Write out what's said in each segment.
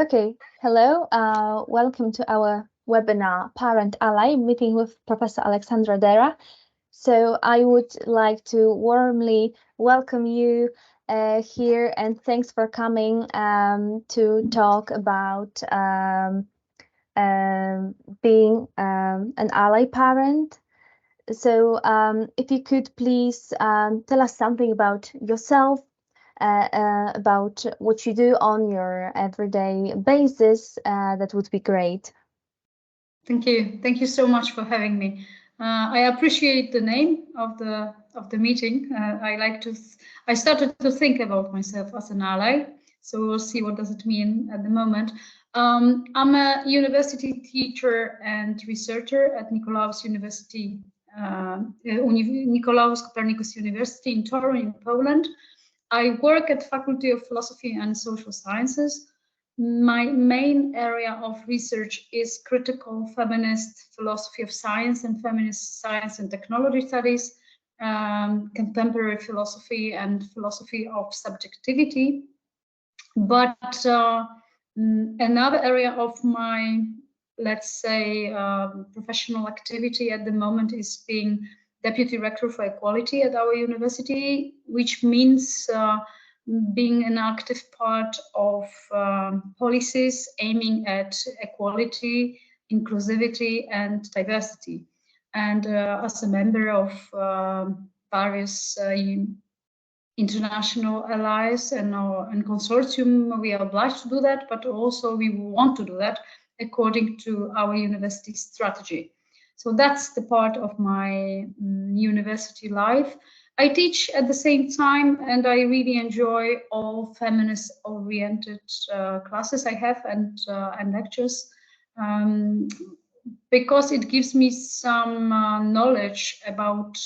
Okay, hello. Welcome to our webinar, Parent Ally, meeting with Professor Aleksandra Derra. So I would like to warmly welcome you here, and thanks for coming to talk about being an ally parent. So if you could please tell us something about yourself, about what you do on your everyday basis, that would be great. Thank you. Thank you so much for having me. I appreciate the name of the meeting. I started to think about myself as an ally. So we'll see what does it mean at the moment. I'm a university teacher and researcher at Nikolaus University, Nikolaus Copernicus University in Torun in Poland. I work at Faculty of Philosophy and Social Sciences. My main area of research is critical feminist philosophy of science and feminist science and technology studies, contemporary philosophy and philosophy of subjectivity. But another area of my, let's say, professional activity at the moment is being Deputy Rector for Equality at our university, which means being an active part of policies aiming at equality, inclusivity, and diversity. And as a member of various international allies and consortium, we are obliged to do that, but also we want to do that according to our university strategy. So that's the part of my university life. I teach at the same time, and I really enjoy all feminist-oriented classes I have and lectures, because it gives me some knowledge about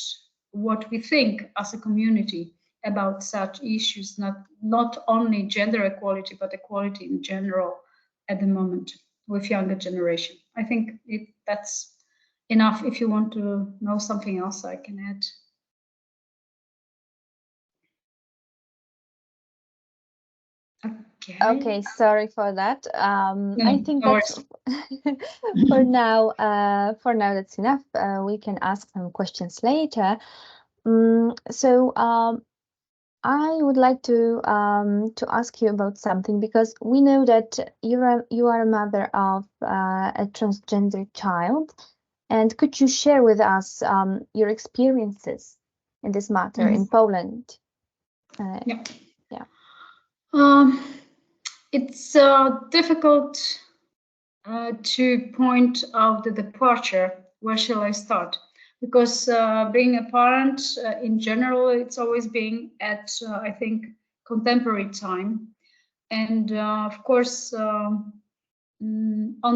what we think as a community about such issues, not only gender equality, but equality in general at the moment with younger generation. I think that's enough. If you want to know something else, I can add. Okay, sorry for that. I think that's for now. That's enough. We can ask some questions later. So I would like to ask you about something, because we know that you are a mother of a transgender child, and could you share with us your experiences in this matter in Poland? Yeah. Yeah. It's difficult to point out the departure. Where shall I start? Because being a parent in general, it's always being at, I think, contemporary time. And of course, on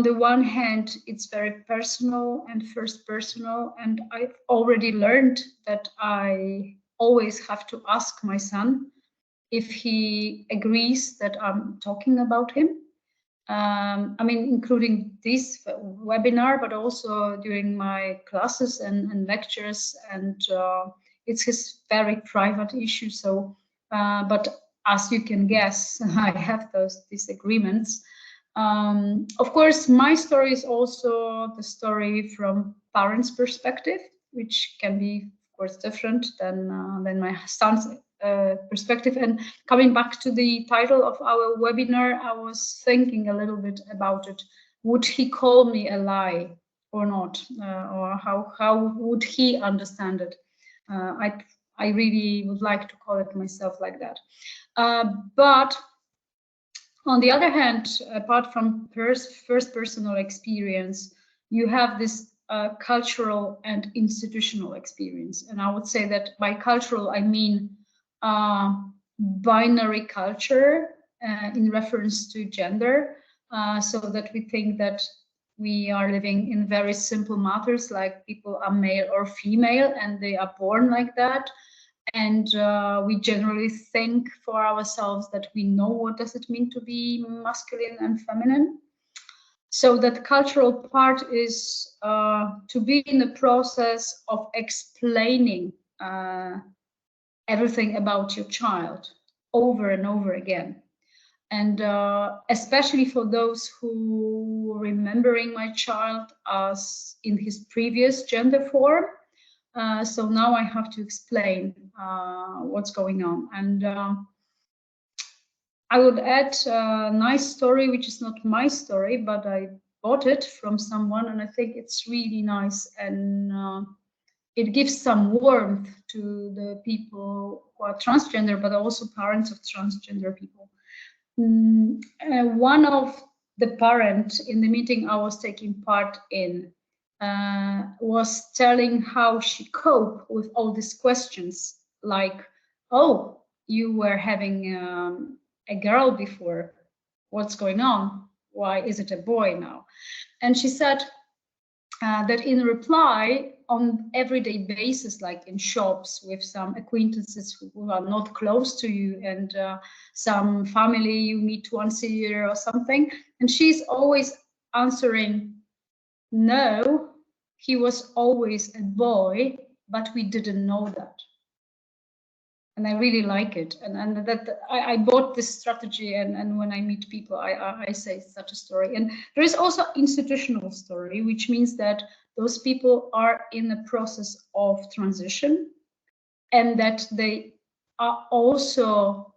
the one hand, it's very personal and first personal. And I've already learned that I always have to ask my son if he agrees that I'm talking about him. I mean, including this webinar, but also during my classes and lectures, and it's his very private issue. So, but as you can guess, I have those disagreements. Of course, my story is also the story from parents' perspective, which can be, of course, different than my son's perspective. And coming back to the title of our webinar, I was thinking a little bit about it. Would he call me a lie or not? Or how would he understand it? I really would like to call it myself like that. But on the other hand, apart from first personal experience, you have this cultural and institutional experience. And I would say that by cultural, I mean binary culture in reference to gender, so that we think that we are living in very simple matters, like people are male or female and they are born like that. And we generally think for ourselves that we know what does it mean to be masculine and feminine. So that cultural part is to be in the process of explaining everything about your child over and over again. And especially for those who remembering my child as in his previous gender form. So now I have to explain what's going on. And I would add a nice story, which is not my story, but I bought it from someone, and I think it's really nice, and it gives some warmth to the people who are transgender, but also parents of transgender people. One of the parents in the meeting I was taking part in was telling how she coped with all these questions, like, oh, you were having a girl before, what's going on? Why is it a boy now? And she said that in reply, on everyday basis, like in shops with some acquaintances who are not close to you, and some family you meet once a year or something, and she's always answering, no, he was always a boy, but we didn't know that. And I really like it, and that I bought this strategy, and when I meet people, I say such a story. And there is also institutional story, which means that those people are in the process of transition, and that they are also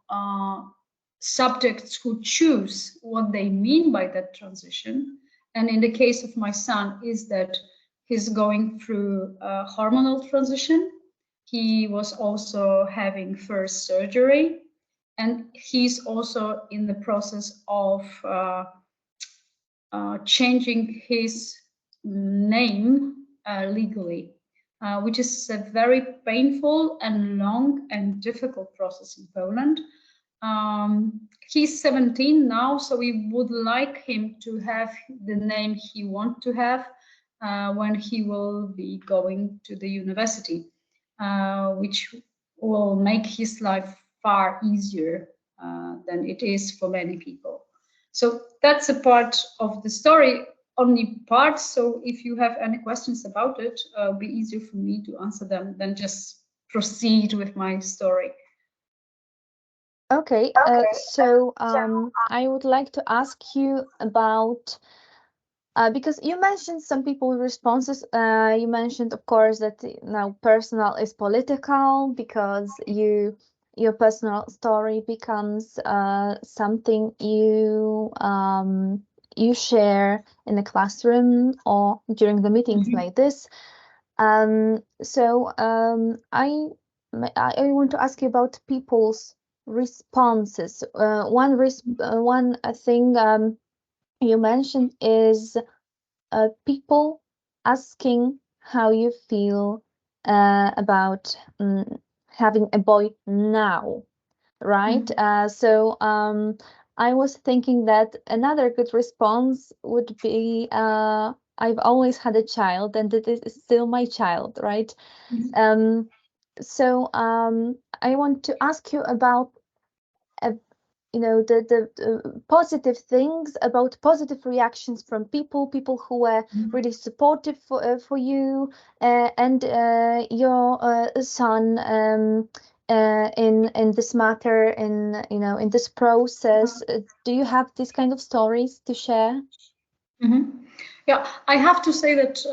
subjects who choose what they mean by that transition. And in the case of my son, is that he's going through a hormonal transition. He was also having first surgery, and he's also in the process of changing his name legally, which is a very painful and long and difficult process in Poland. He's 17 now, so we would like him to have the name he wants to have when he will be going to the university. Which will make his life far easier than it is for many people. So that's a part of the story, only part. So if you have any questions about it, it'll be easier for me to answer them than just proceed with my story. Okay, so I would like to ask you about because you mentioned some people responses. You mentioned, of course, that now personal is political because your personal story becomes something you share in the classroom or during the meetings like this. So I want to ask you about people's responses. One thing you mentioned is people asking how you feel about having a boy now, right? So I was thinking that another good response would be I've always had a child and it is still my child, right? So I want to ask you about the positive things, about positive reactions from people who were really supportive for you and your son in this matter, in this process. Do you have these kind of stories to share? Yeah, I have to say that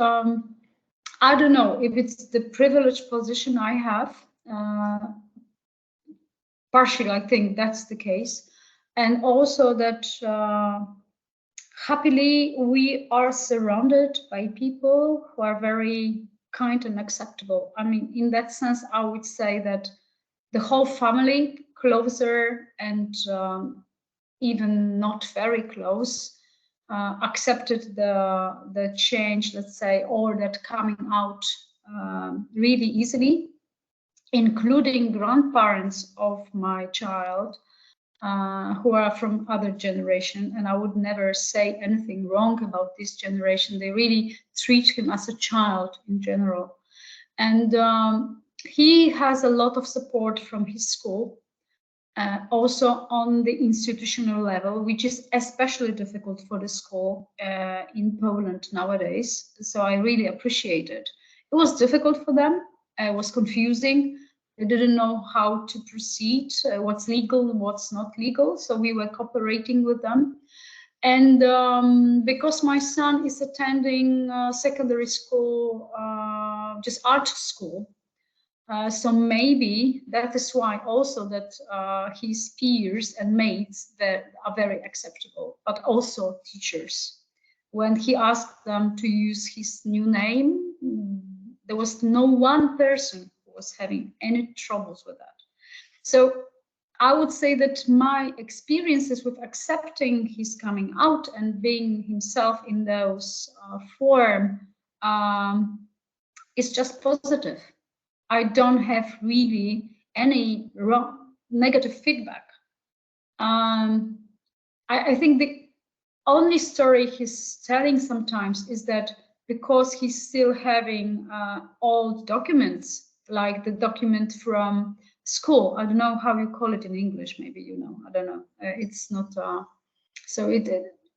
I don't know if it's the privileged position I have. Partially, I think that's the case. And also that happily we are surrounded by people who are very kind and acceptable. I mean, in that sense, I would say that the whole family, closer and even not very close, accepted the change, let's say, or that coming out really easily, including grandparents of my child who are from other generation. And I would never say anything wrong about this generation. They really treat him as a child in general. And he has a lot of support from his school. Also on the institutional level, which is especially difficult for the school in Poland nowadays. So I really appreciate it. It was difficult for them. It was confusing. They didn't know how to proceed, what's legal, what's not legal. So we were cooperating with them. And because my son is attending secondary school, just art school, so maybe that is why also that his peers and mates that are very acceptable, but also teachers. When he asked them to use his new name, there was no one person who was having any troubles with that. So I would say that my experiences with accepting his coming out and being himself in those form is just positive. I don't have really any negative feedback. I think the only story he's telling sometimes is that because he's still having old documents, like the document from school. I don't know how you call it in English. Maybe you know. I don't know. It's not. So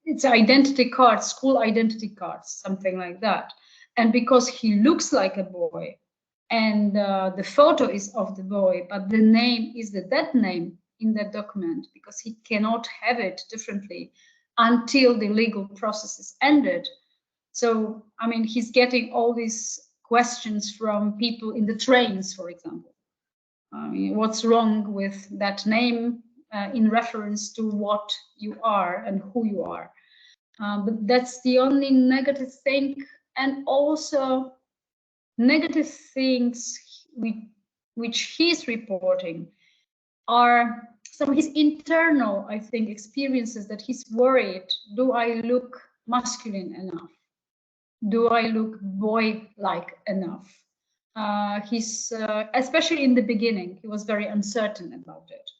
it's identity cards, school identity cards, something like that. And because he looks like a boy, and the photo is of the boy, but the name is the dead name in that document, because he cannot have it differently until the legal process is ended. So, I mean, he's getting all these questions from people in the trains, for example. I mean, what's wrong with that name in reference to what you are and who you are? But that's the only negative thing. And also negative things which he's reporting are some of his internal, I think, experiences, that he's worried. Do I look masculine enough? Do I look boy-like enough? He's, especially in the beginning, he was very uncertain about it.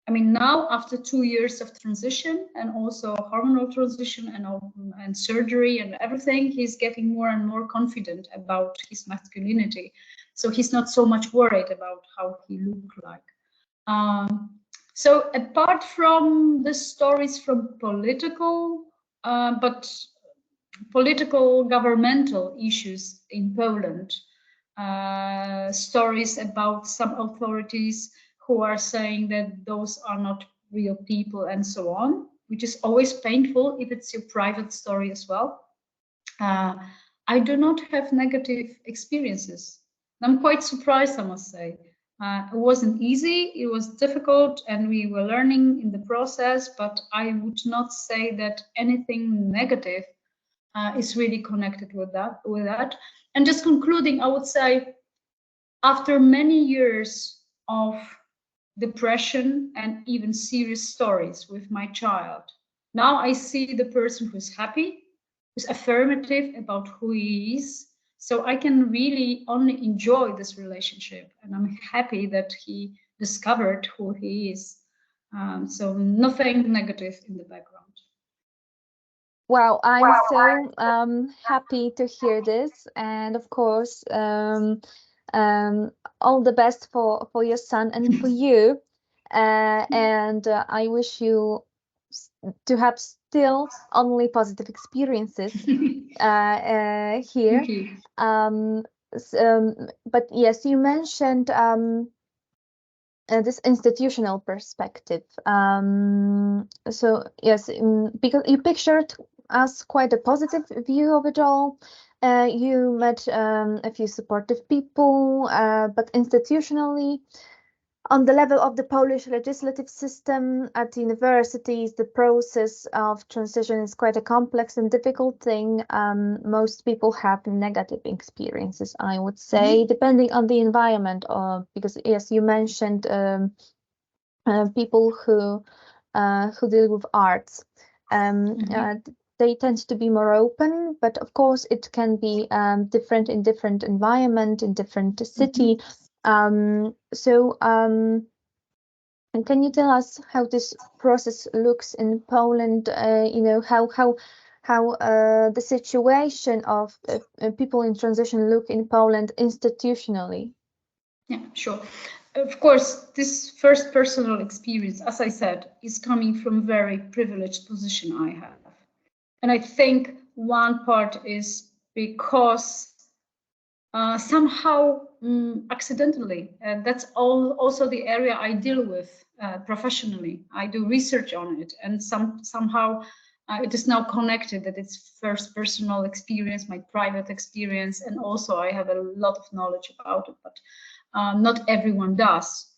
I mean, now after 2 years of transition and also hormonal transition and surgery and everything, he's getting more and more confident about his masculinity. So he's not so much worried about how he looks like. So apart from the stories from political governmental issues in Poland, stories about some authorities who are saying that those are not real people and so on, which is always painful if it's your private story as well. I do not have negative experiences. I'm quite surprised, I must say. It wasn't easy, it was difficult, and we were learning in the process, but I would not say that anything negative is really connected with that. And just concluding, I would say, after many years of depression and even serious stories with my child, now I see the person who's happy, who's affirmative about who he is. So I can really only enjoy this relationship, and I'm happy that he discovered who he is. So nothing negative in the background. Wow, I'm so happy to hear this, and of course, all the best for your son and for you. And I wish you to have still only positive experiences here. But yes, you mentioned this institutional perspective. So yes, because you pictured us quite a positive view of it all. You met a few supportive people, but institutionally, on the level of the Polish legislative system at universities, the process of transition is quite a complex and difficult thing. Most people have negative experiences, I would say, depending on the environment. Because yes, you mentioned people who deal with arts. They tend to be more open, but of course it can be different in different environment, in different city. And can you tell us how this process looks in Poland? You know, how the situation of people in transition look in Poland institutionally? Yeah, sure. Of course, this first personal experience, as I said, is coming from a very privileged position I have. And I think one part is because somehow accidentally. That's also the area I deal with professionally. I do research on it, and somehow it is now connected, that it's first personal experience, my private experience, and also I have a lot of knowledge about it, but not everyone does.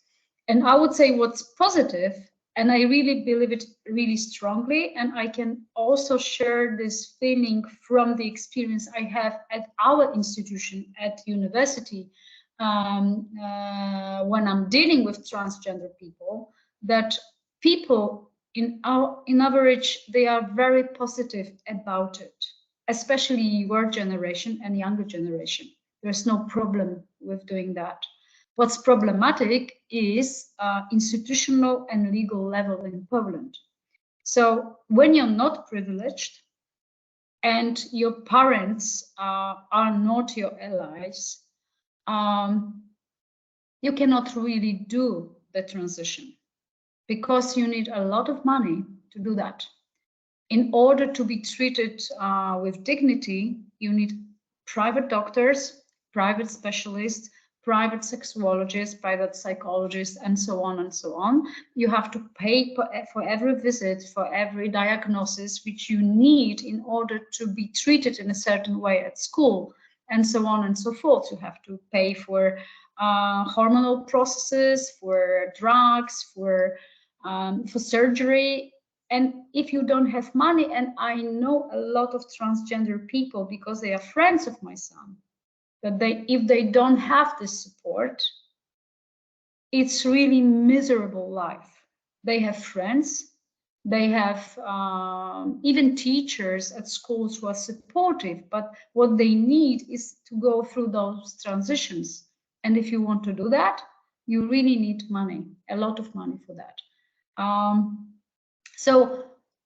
And I would say what's positive, and I really believe it really strongly, and I can also share this feeling from the experience I have at our institution at university, when I'm dealing with transgender people, that people in average, they are very positive about it, especially your generation and younger generation. There's no problem with doing that. What's problematic is institutional and legal level in Poland. So when you're not privileged and your parents are not your allies, you cannot really do the transition, because you need a lot of money to do that. In order to be treated with dignity, you need private doctors, private specialists, private sexologists, private psychologists, and so on and so on. You have to pay for every visit, for every diagnosis which you need in order to be treated in a certain way at school, and so on and so forth. You have to pay for hormonal processes, for drugs, for surgery. And if you don't have money, and I know a lot of transgender people because they are friends of my son, that if they don't have this support, it's really miserable life. They have friends, they have even teachers at schools who are supportive, but what they need is to go through those transitions. And if you want to do that, you really need money, a lot of money for that. So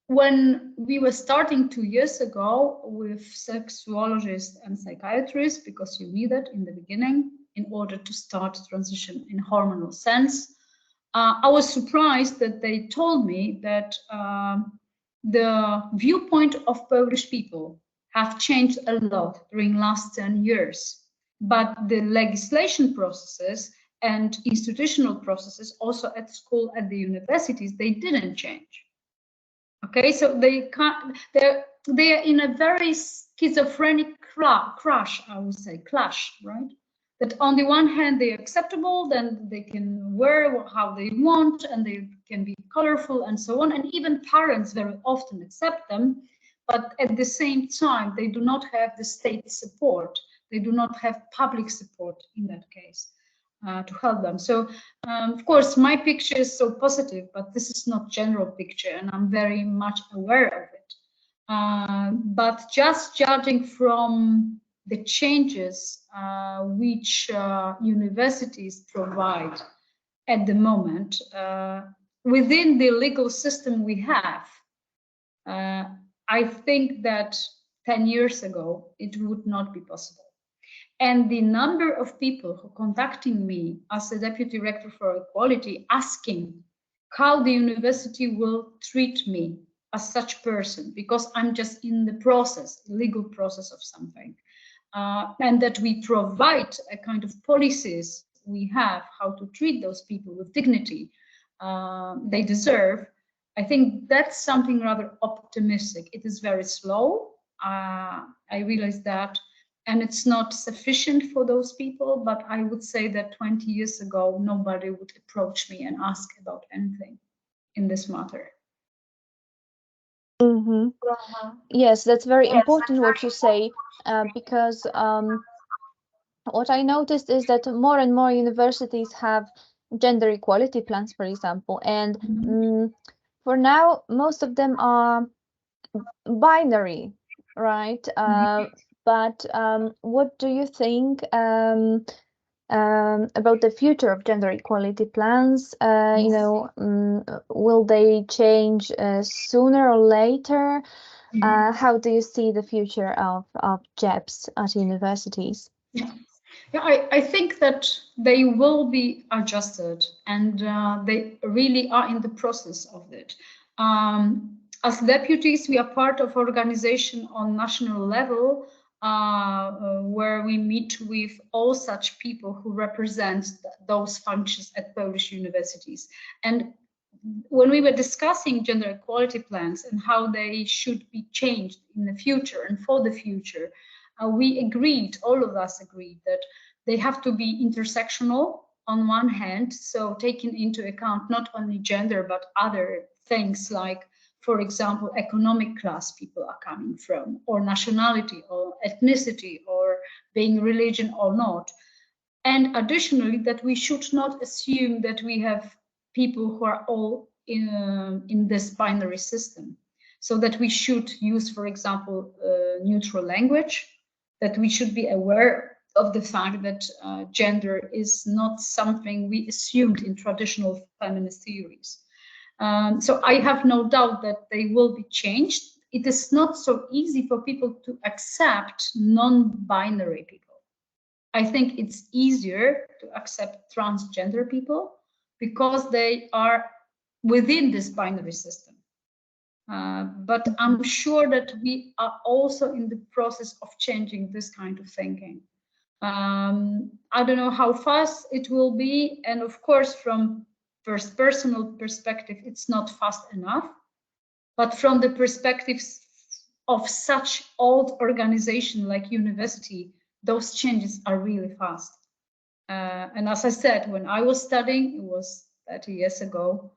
when we were starting 2 years ago with sexologists and psychiatrists, because you need it in the beginning in order to start transition in hormonal sense, I was surprised that they told me that the viewpoint of Polish people have changed a lot during last 10 years. But the legislation processes and institutional processes, also at school, at the universities, they didn't change. Okay, so they're in a very schizophrenic clash, I would say, right? That on the one hand they're acceptable, then they can wear how they want, and they can be colorful and so on, and even parents very often accept them, but at the same time they do not have the state support, they do not have public support in that case. To help them. So of course my picture is so positive, but this is not general picture, and I'm very much aware of it. But just judging from the changes which universities provide at the moment within the legal system we have, I think that 10 years ago it would not be possible. And the number of people who contacting me as a deputy rector for equality, asking how the university will treat me as such person, because I'm just in the process, legal process of something, and that we provide a kind of policies we have how to treat those people with dignity they deserve. I think that's something rather optimistic. It is very slow. I realize that. And it's not sufficient for those people, but I would say that 20 years ago, nobody would approach me and ask about anything in this matter. Mm-hmm. Yes, that's very important what you say, because what I noticed is that more and more universities have gender equality plans, for example, and for now, most of them are binary, right? But what do you think about the future of gender equality plans? You know, will they change sooner or later? How do you see the future of JEPs at universities? Yeah, I think that they will be adjusted, and they really are in the process of it. As deputies, we are part of organization on national level where we meet with all such people who represent those functions at Polish universities. And when we were discussing gender equality plans and how they should be changed in the future and for the future, we agreed, all of us agreed, that they have to be intersectional on one hand, so taking into account not only gender, but other things like, for example, economic class people are coming from, or nationality, or ethnicity, or being religion or not. And additionally, that we should not assume that we have people who are all in this binary system. So that we should use, for example, neutral language, that we should be aware of the fact that gender is not something we assumed in traditional feminist theories. So I have no doubt that they will be changed. It is not so easy for people to accept non-binary people. I think it's easier to accept transgender people because they are within this binary system. But I'm sure that we are also in the process of changing this kind of thinking. I don't know how fast it will be. And of course, from first personal perspective, it's not fast enough. But from the perspectives of such old organization like university, those changes are really fast. And as I said, when I was studying, it was 30 years ago,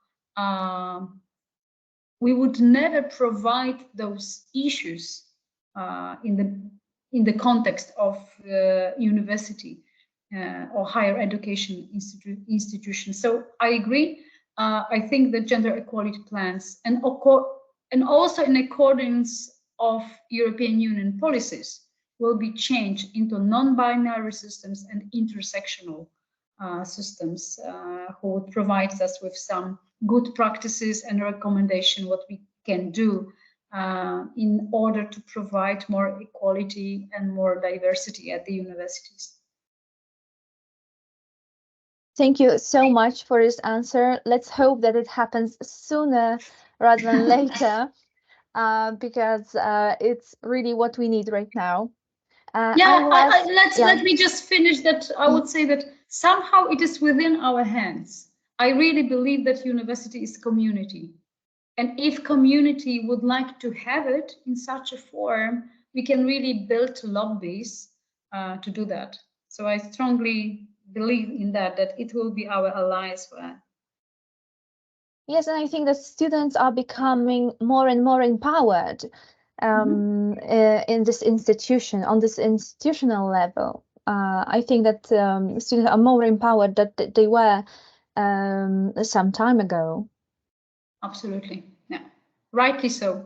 we would never provide those issues in the context of university or higher education institution. So I agree. I think that gender equality plans and also in accordance of European Union policies will be changed into non-binary systems and intersectional systems who would provide us with some good practices and recommendation what we can do in order to provide more equality and more diversity at the universities. Thank you so much for this answer. Let's hope that it happens sooner rather than later, because it's really what we need right now. Let me just finish that. I would say that somehow it is within our hands. I really believe that university is community. And if community would like to have it in such a form, we can really build lobbies to do that. So I strongly believe in that it will be our allies for that. Yes, and I think that students are becoming more and more empowered in this institution, on this institutional level. I think that students are more empowered than they were some time ago. Absolutely, yeah, rightly so.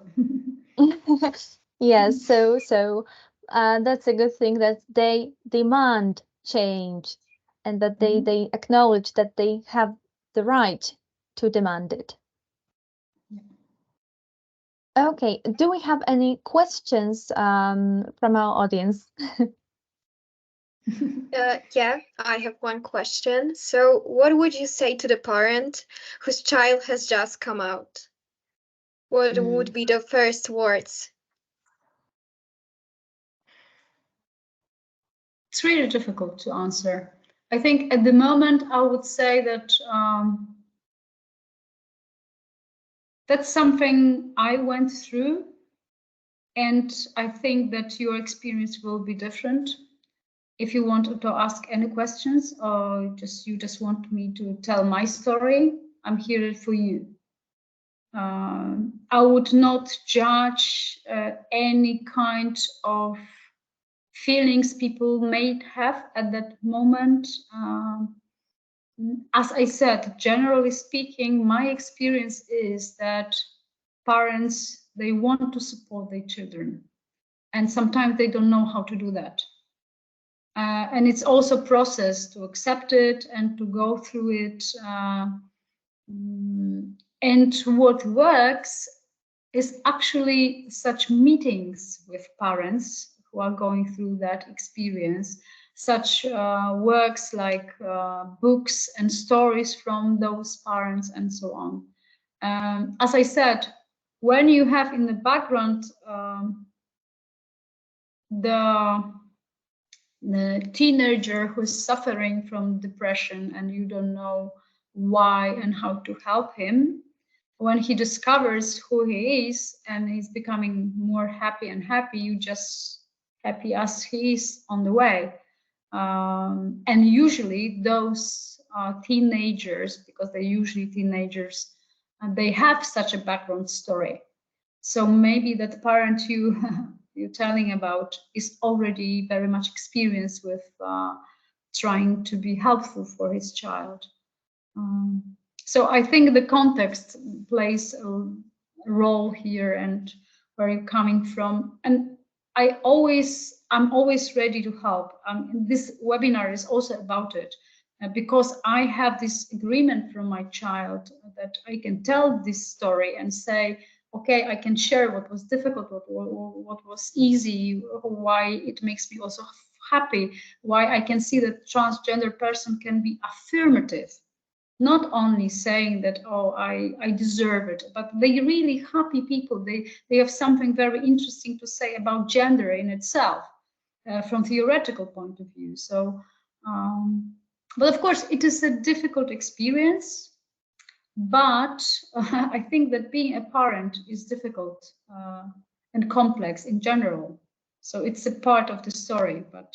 Yes, so that's a good thing that they demand change, and that they acknowledge that they have the right to demand it. Okay, do we have any questions from our audience? Yeah, I have one question. So what would you say to the parent whose child has just come out? What would be the first words? It's really difficult to answer. I think at the moment I would say that that's something I went through, and I think that your experience will be different. If you want to ask any questions, or you just want me to tell my story, I'm here for you. I would not judge any kind of feelings people may have at that moment. As I said, generally speaking, my experience is that parents, they want to support their children, and sometimes they don't know how to do that. And it's also a process to accept it and to go through it. And what works is actually such meetings with parents who are going through that experience, such works like books and stories from those parents and so on. As I said, when you have in the background the teenager who's suffering from depression and you don't know why and how to help him, when he discovers who he is and he's becoming more happy and happy, you just happy as he is on the way. And usually those teenagers, because they're usually teenagers, they have such a background story. So maybe that parent you're telling about is already very much experienced with trying to be helpful for his child. So I think the context plays a role here and where you're coming from. And I'm always ready to help. This webinar is also about it because I have this agreement from my child that I can tell this story and say, okay, I can share what was difficult, what was easy, why it makes me also happy, why I can see that transgender person can be affirmative. Not only saying that, oh, I deserve it, but they really happy people. They have something very interesting to say about gender in itself from theoretical point of view. So, but of course, it is a difficult experience. But I think that being a parent is difficult and complex in general. So it's a part of the story, but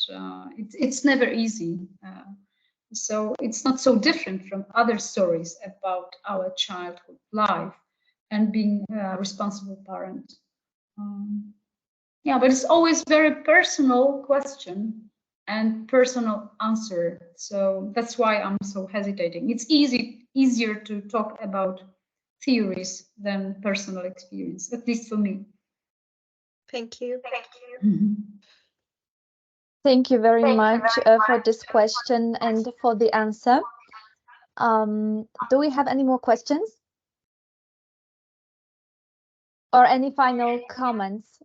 it's never easy. So it's not so different from other stories about our childhood life and being a responsible parent. Yeah, but it's always very personal question and personal answer. So that's why I'm so hesitating. It's easier to talk about theories than personal experience, at least for me. Thank you. Thank you very much for this question and for the answer. Do we have any more questions? Or any final comments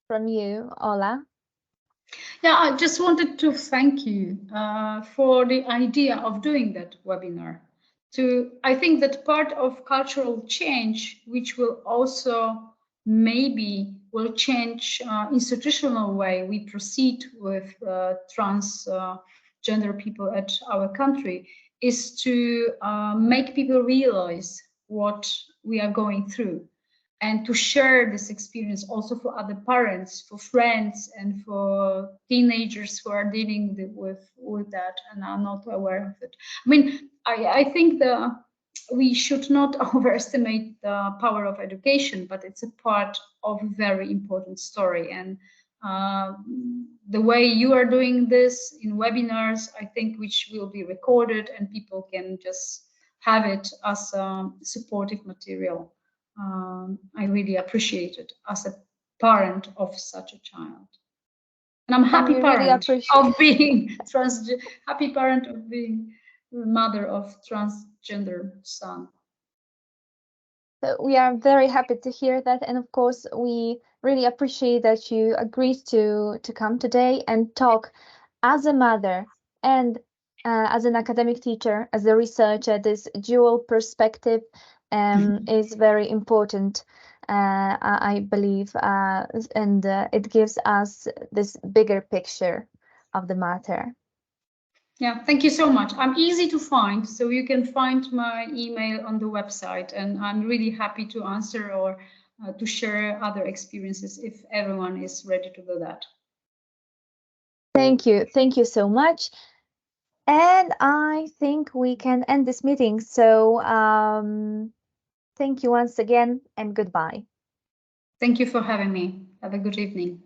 from you, Ola? Yeah, I just wanted to thank you for the idea of doing that webinar. I think that part of cultural change, which will also maybe will change institutional way we proceed with transgender people at our country, is to make people realize what we are going through, and to share this experience also for other parents, for friends, and for teenagers who are dealing with that and are not aware of it. I mean, I think we should not overestimate the power of education, but it's a part of a very important story. And the way you are doing this in webinars, I think, which will be recorded and people can just have it as a supportive material. I really appreciate it as a parent of such a child. And I'm happy parent of being happy parent of being mother of transgender son. So we are very happy to hear that, and of course we really appreciate that you agreed to come today and talk as a mother and as an academic teacher, as a researcher. This dual perspective is very important, I believe, and it gives us this bigger picture of the matter. Yeah, thank you so much. I'm easy to find, so you can find my email on the website, and I'm really happy to answer or to share other experiences if everyone is ready to do that. Thank you so much. And I think we can end this meeting. So thank you once again and goodbye. Thank you for having me. Have a good evening.